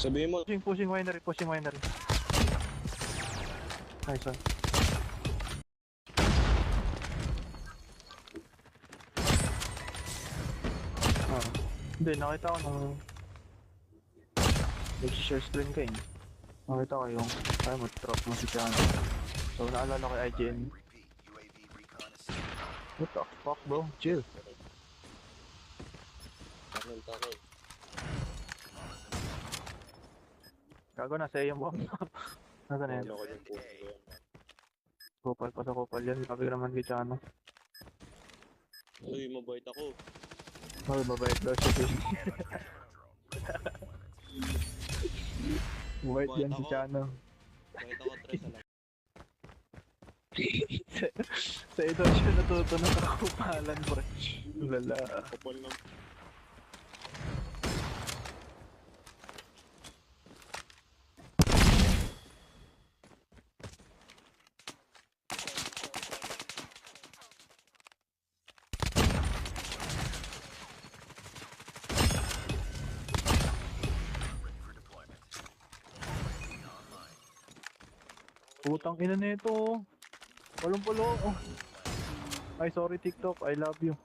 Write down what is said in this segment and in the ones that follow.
Sabihin mo, Pushing winery. Nice one. Hindi, nakita ko nung nag-share screen ka eh. Nakita ko yung ay mo drop mo si Chano. So naalala ko yung IGN. What the fuck bro? Chill. takil. Gago na sa yung bomb. Nasa na yan? Ano ko yung puso ko yan. Kupal pa sa kupal yan. Sabi ko naman kay Chano. Uy, mabait ako. Oh, mabait daw siya. Mabait yan si Chano. Mabait ako, tres na lang. Sa ito siya natuto ng kakupalan bro. Lala. Kapal ng... Putang ina nito. Walang pulo. Oh. Ay sorry TikTok, I love you.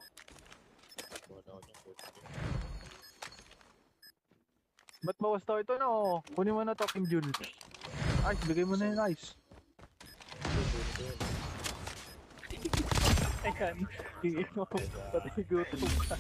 Ba't bawas tao ito na oh? Kunin mo na to King Jul. Ice, bigay mo na yung ice. Ayan, tingin mo, patay gutom ka.